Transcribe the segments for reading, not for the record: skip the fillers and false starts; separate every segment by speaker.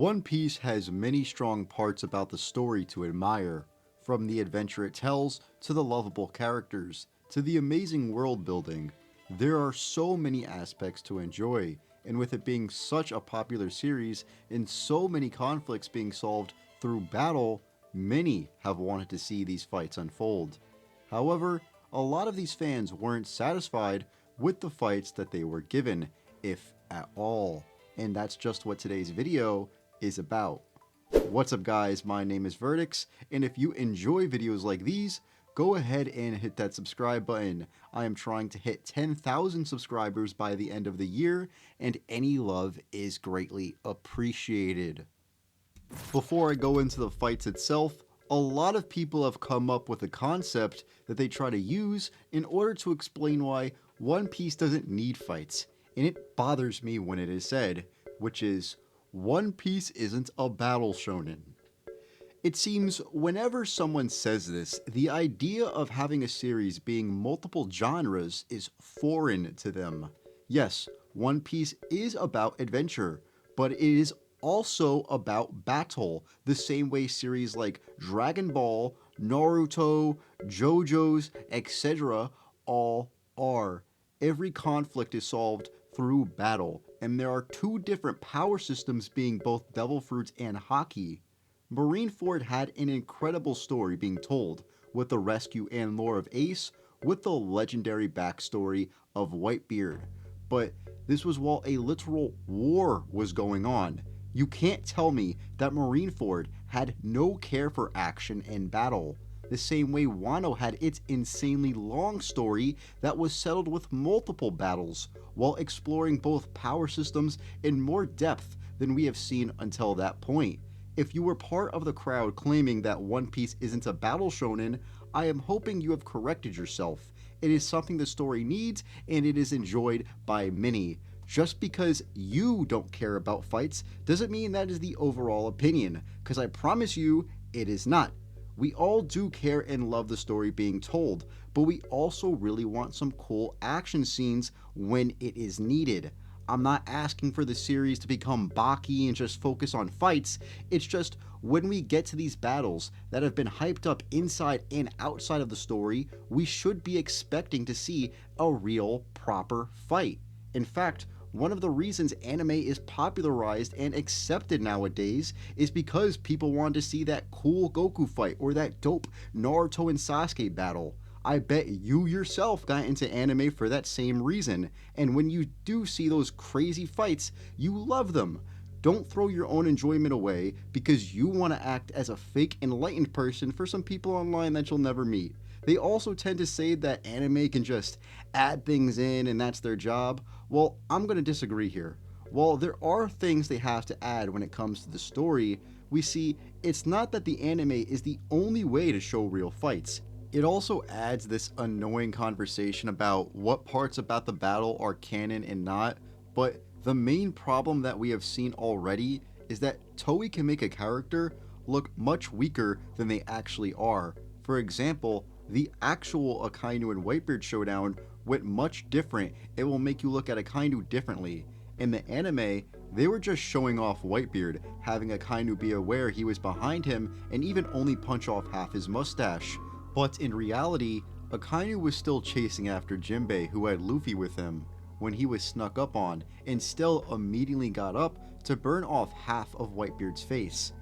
Speaker 1: One Piece has many strong parts about the story to admire, from the adventure it tells, to the lovable characters, to the amazing world building. There are so many aspects to enjoy, and with it being such a popular series and so many conflicts being solved through battle, many have wanted to see these fights unfold. However, a lot of these fans weren't satisfied with the fights that they were given, if at all. And that's just what today's video is about. What's up guys, my name is Vertics, and if you enjoy videos like these, go ahead and hit that subscribe button. I am trying to hit 10,000 subscribers by the end of the year, and any love is greatly appreciated. Before I go into the fights itself, a lot of people have come up with a concept that they try to use in order to explain why One Piece doesn't need fights, and it bothers me when it is said, which is, One Piece isn't a battle shonen. It seems whenever someone says this, the idea of having a series being multiple genres is foreign to them. Yes, One Piece is about adventure, but it is also about battle, the same way series like Dragon Ball, Naruto, JoJo's, etc. all are. Every conflict is solved through battle, and there are two different power systems being both devil fruits and haki. Marineford had an incredible story being told, with the rescue and lore of Ace, with the legendary backstory of Whitebeard. But this was while a literal war was going on. You can't tell me that Marineford had no care for action and battle, the same way Wano had its insanely long story that was settled with multiple battles, while exploring both power systems in more depth than we have seen until that point. If you were part of the crowd claiming that One Piece isn't a battle shonen, I am hoping you have corrected yourself. It is something the story needs, and it is enjoyed by many. Just because you don't care about fights doesn't mean that is the overall opinion, because I promise you, it is not. We all do care and love the story being told, but we also really want some cool action scenes when it is needed. I'm not asking for the series to become Buggy and just focus on fights, it's just when we get to these battles that have been hyped up inside and outside of the story, we should be expecting to see a real, proper fight. In fact, one of the reasons anime is popularized and accepted nowadays is because people want to see that cool Goku fight or that dope Naruto and Sasuke battle. I bet you yourself got into anime for that same reason, and when you do see those crazy fights, you love them. Don't throw your own enjoyment away because you want to act as a fake enlightened person for some people online that you'll never meet. They also tend to say that anime can just add things in and that's their job. Well, I'm going to disagree here. While there are things they have to add when it comes to the story, we see it's not that the anime is the only way to show real fights. It also adds this annoying conversation about what parts about the battle are canon and not, but the main problem that we have seen already is that Toei can make a character look much weaker than they actually are. For example, the actual Akainu and Whitebeard showdown went much different. It will make you look at Akainu differently. In the anime, they were just showing off Whitebeard, having Akainu be aware he was behind him and even only punch off half his mustache. But in reality, Akainu was still chasing after Jinbei, who had Luffy with him, when he was snuck up on, and still immediately got up to burn off half of Whitebeard's face.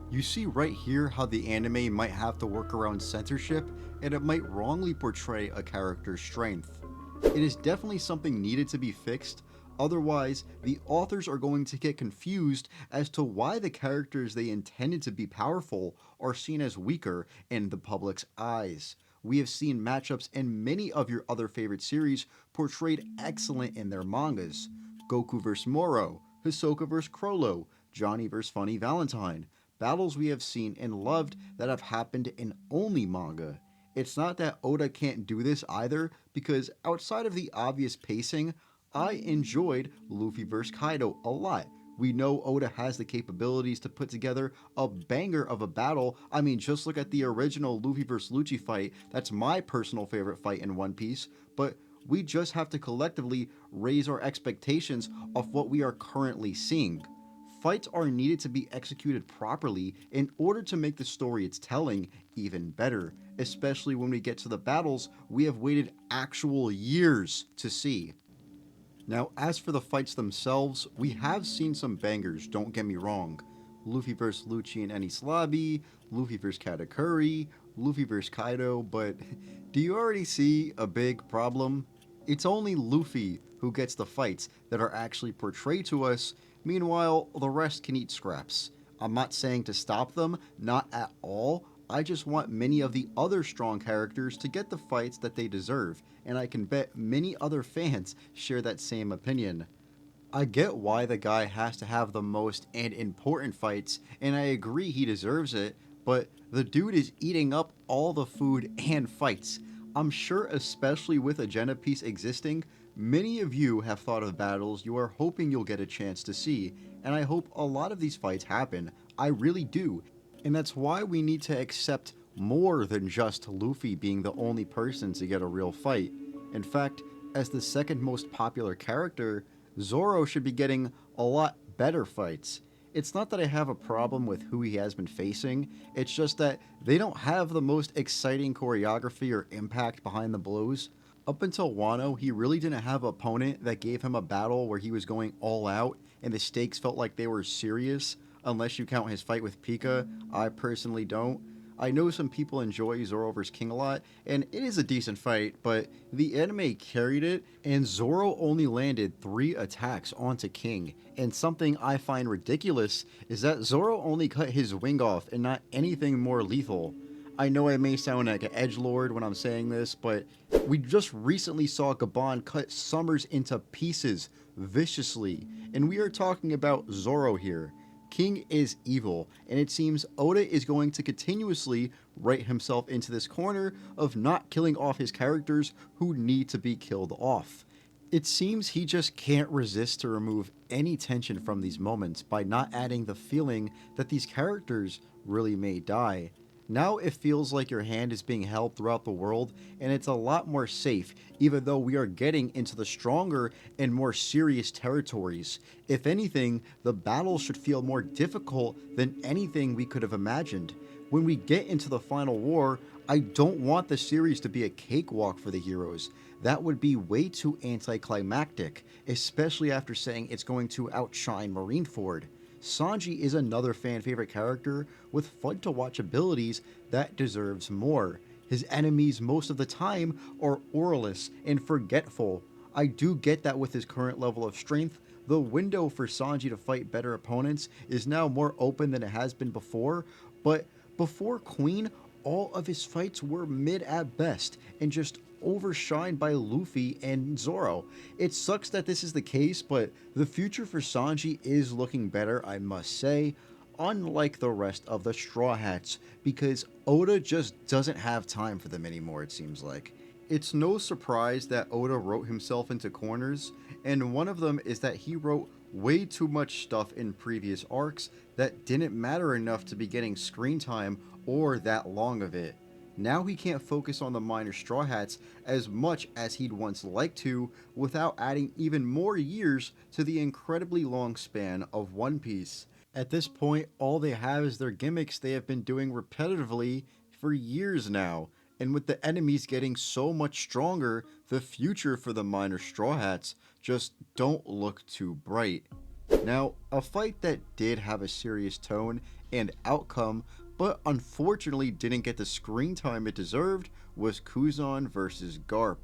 Speaker 1: You see right here how the anime might have to work around censorship, and it might wrongly portray a character's strength. It is definitely something needed to be fixed, otherwise the authors are going to get confused as to why the characters they intended to be powerful are seen as weaker in the public's eyes. We have seen matchups in many of your other favorite series portrayed excellent in their mangas. Goku vs Moro, Hisoka vs Crollo, Johnny vs Funny Valentine. Battles we have seen and loved that have happened in only manga. It's not that Oda can't do this either, because outside of the obvious pacing, I enjoyed Luffy vs Kaido a lot. We know Oda has the capabilities to put together a banger of a battle. I mean, just look at the original Luffy vs Lucci fight. That's my personal favorite fight in One Piece, but we just have to collectively raise our expectations of what we are currently seeing. fights are needed to be executed properly in order to make the story it's telling even better, especially when we get to the battles we have waited actual years to see. Now, as for the fights themselves, we have seen some bangers, don't get me wrong. Luffy vs. Lucci and Enies Lobby, Luffy vs. Katakuri, Luffy vs. Kaido, but do you already see a big problem? It's only Luffy who gets the fights that are actually portrayed to us, meanwhile, the rest can eat scraps. I'm not saying to stop them, not at all. I just want many of the other strong characters to get the fights that they deserve, and I can bet many other fans share that same opinion. I get why the guy has to have the most and important fights, and I agree he deserves it, but the dude is eating up all the food and fights. I'm sure, especially with Agenda Piece existing, many of you have thought of battles you are hoping you'll get a chance to see, and I hope a lot of these fights happen. I really do. And that's why we need to accept more than just Luffy being the only person to get a real fight. In fact, as the second most popular character, Zoro should be getting a lot better fights. It's not that I have a problem with who he has been facing, it's just that they don't have the most exciting choreography or impact behind the blows. Up until Wano, he really didn't have an opponent that gave him a battle where he was going all out and the stakes felt like they were serious, unless you count his fight with Pika. I personally don't. I know some people enjoy Zoro vs. King a lot, and it is a decent fight, but the anime carried it, and Zoro only landed 3 attacks onto King. And something I find ridiculous is that Zoro only cut his wing off and not anything more lethal. I know I may sound like an edgelord when I'm saying this, but we just recently saw Gabon cut Summers into pieces viciously, and we are talking about Zoro here. King is evil, and it seems Oda is going to continuously write himself into this corner of not killing off his characters who need to be killed off. It seems he just can't resist to remove any tension from these moments by not adding the feeling that these characters really may die. Now it feels like your hand is being held throughout the world, and it's a lot more safe, even though we are getting into the stronger and more serious territories. If anything, the battles should feel more difficult than anything we could have imagined. When we get into the final war, I don't want the series to be a cakewalk for the heroes. That would be way too anticlimactic, especially after saying it's going to outshine Marineford. Sanji is another fan favorite character with fun to watch abilities that deserves more. His enemies most of the time are aureless and forgetful. I do get that with his current level of strength, the window for Sanji to fight better opponents is now more open than it has been before, but before Queen, all of his fights were mid at best and just overshined by Luffy and Zoro. It sucks that this is the case, but the future for Sanji is looking better, I must say, unlike the rest of the Straw Hats, because Oda just doesn't have time for them anymore, it seems like. It's no surprise that Oda wrote himself into corners, and one of them is that he wrote way too much stuff in previous arcs that didn't matter enough to be getting screen time or that long of it. Now he can't focus on the minor Straw Hats as much as he'd once liked to without adding even more years to the incredibly long span of One Piece. At this point, all they have is their gimmicks they have been doing repetitively for years now, and with the enemies getting so much stronger, the future for the minor Straw Hats just don't look too bright. Now, a fight that did have a serious tone and outcome, but unfortunately didn't get the screen time it deserved, was Kuzan vs. Garp.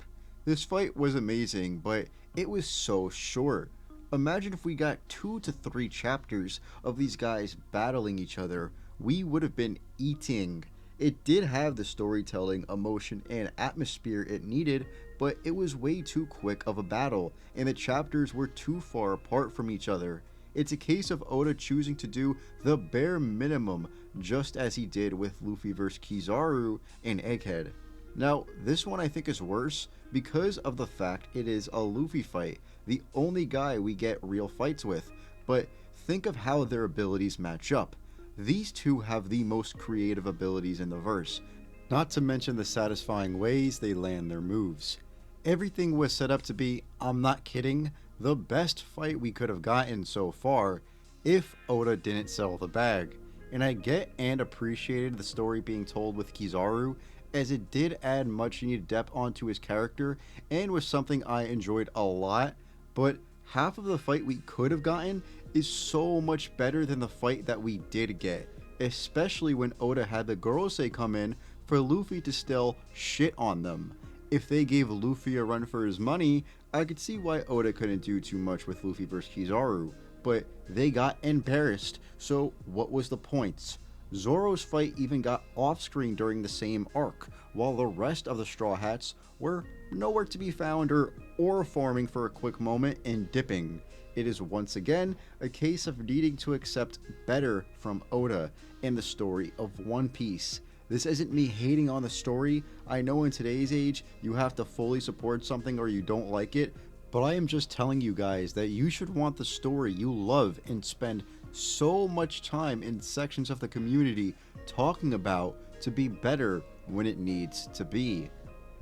Speaker 1: This fight was amazing, but it was so short. Imagine if we got 2 to 3 chapters of these guys battling each other. We would have been eating. It did have the storytelling, emotion, and atmosphere it needed, but it was way too quick of a battle, and the chapters were too far apart from each other. It's a case of Oda choosing to do the bare minimum, just as he did with Luffy vs. Kizaru and Egghead. Now, this one I think is worse because of the fact it is a Luffy fight, the only guy we get real fights with, but think of how their abilities match up. These two have the most creative abilities in the verse, not to mention the satisfying ways they land their moves. Everything was set up to be, I'm not kidding, the best fight we could have gotten so far, if Oda didn't sell the bag. And I get and appreciated the story being told with Kizaru, as it did add much needed depth onto his character and was something I enjoyed a lot, but half of the fight we could have gotten is so much better than the fight that we did get, especially when Oda had the Gorosei come in for Luffy to still shit on them. If they gave Luffy a run for his money, I could see why Oda couldn't do too much with Luffy vs Kizaru, but they got embarrassed, so what was the point? Zoro's fight even got off-screen during the same arc, while the rest of the Straw Hats were nowhere to be found or forming for a quick moment and dipping. It is once again a case of needing to accept better from Oda and the story of One Piece. This isn't me hating on the story. I know in today's age you have to fully support something or you don't like it, but I am just telling you guys that you should want the story you love and spend so much time in sections of the community talking about to be better when it needs to be.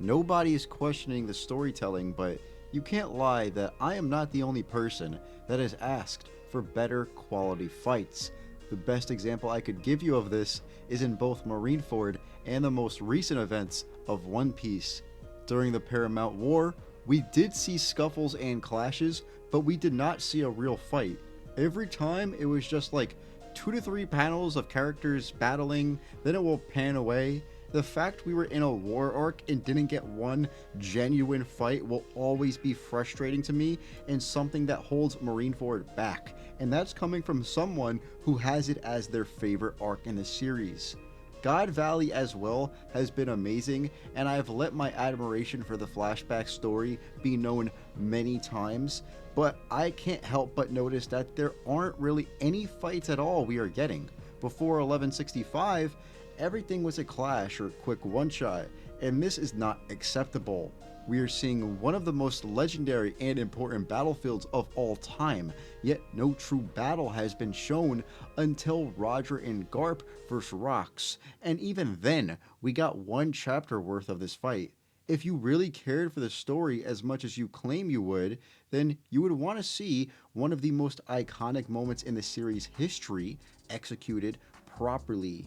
Speaker 1: Nobody is questioning the storytelling, but you can't lie that I am not the only person that has asked for better quality fights. The best example I could give you of this is in both Marineford and the most recent events of One Piece. During the Paramount War, we did see scuffles and clashes, but we did not see a real fight. Every time it was just like 2 to 3 panels of characters battling, then it will pan away. The fact we were in a war arc and didn't get one genuine fight will always be frustrating to me and something that holds Marineford back. And that's coming from someone who has it as their favorite arc in the series. God Valley as well has been amazing, and I've let my admiration for the flashback story be known many times, but I can't help but notice that there aren't really any fights at all we are getting. Before 1165, everything was a clash or quick one-shot, and this is not acceptable. We are seeing one of the most legendary and important battlefields of all time, yet no true battle has been shown until Roger and Garp vs Rocks, and even then, we got 1 chapter worth of this fight. If you really cared for the story as much as you claim you would, then you would want to see one of the most iconic moments in the series' history executed properly.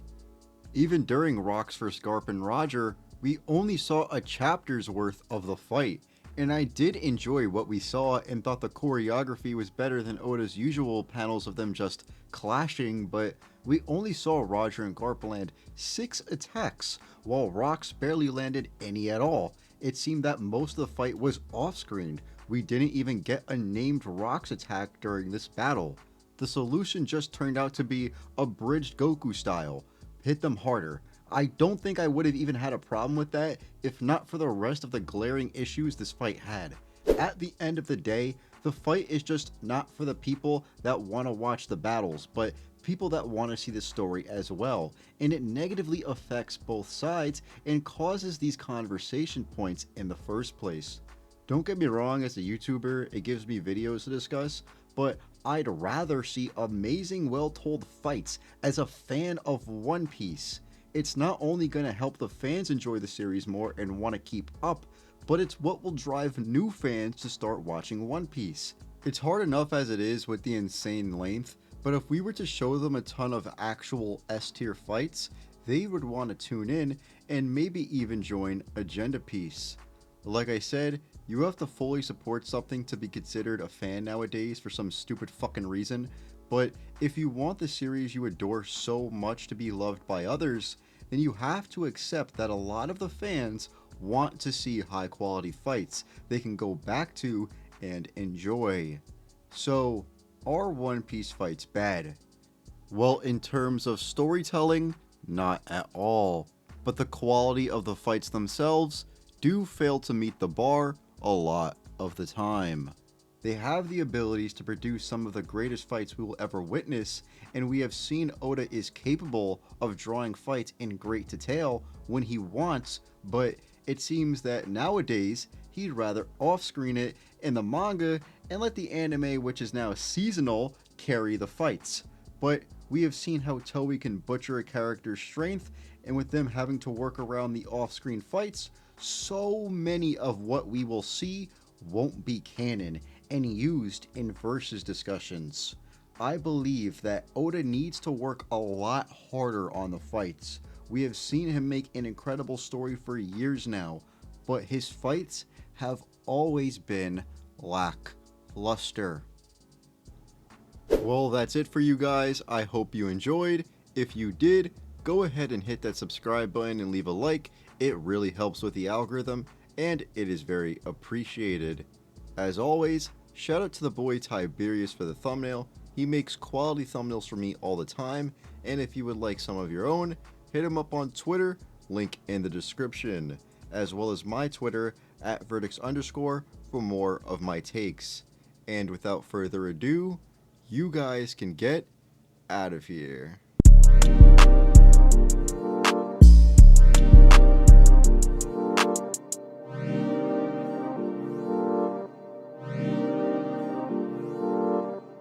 Speaker 1: Even during Rocks vs Garp and Roger, we only saw a chapter's worth of the fight, and I did enjoy what we saw and thought the choreography was better than Oda's usual panels of them just clashing, but we only saw Roger and Garp land 6 attacks, while Rocks barely landed any at all. It seemed that most of the fight was off-screen. We didn't even get a named Rocks attack during this battle. The solution just turned out to be abridged Goku style. Hit them harder. I don't think I would have even had a problem with that if not for the rest of the glaring issues this fight had. At the end of the day, the fight is just not for the people that want to watch the battles, but people that want to see the story as well, and it negatively affects both sides and causes these conversation points in the first place. Don't get me wrong, as a YouTuber, it gives me videos to discuss, but I'd rather see amazing well-told fights as a fan of One Piece. It's not only going to help the fans enjoy the series more and want to keep up, but it's what will drive new fans to start watching One Piece. It's hard enough as it is with the insane length, but if we were to show them a ton of actual S-tier fights, they would want to tune in and maybe even join Agenda Piece. Like I said, you have to fully support something to be considered a fan nowadays for some stupid fucking reason, but if you want the series you adore so much to be loved by others, then you have to accept that a lot of the fans want to see high quality fights they can go back to and enjoy. So, are One Piece fights bad? Well, in terms of storytelling, not at all. But the quality of the fights themselves do fail to meet the bar a lot of the time. They have the abilities to produce some of the greatest fights we will ever witness, and we have seen Oda is capable of drawing fights in great detail when he wants, but it seems that nowadays he'd rather off-screen it in the manga and let the anime, which is now seasonal, carry the fights. But we have seen how Toei can butcher a character's strength, and with them having to work around the off-screen fights, so many of what we will see won't be canon and used in versus discussions. I believe that Oda needs to work a lot harder on the fights. We have seen him make an incredible story for years now, but his fights have always been lackluster. Well, that's it for you guys. I hope you enjoyed. If you did, go ahead and hit that subscribe button and leave a like. It really helps with the algorithm, and it is very appreciated. As always, shout out to the boy Tiberius for the thumbnail. He makes quality thumbnails for me all the time, and if you would like some of your own, hit him up on Twitter, link in the description, as well as my Twitter at Vertics_ for more of my takes. And without further ado, you guys can get out of here.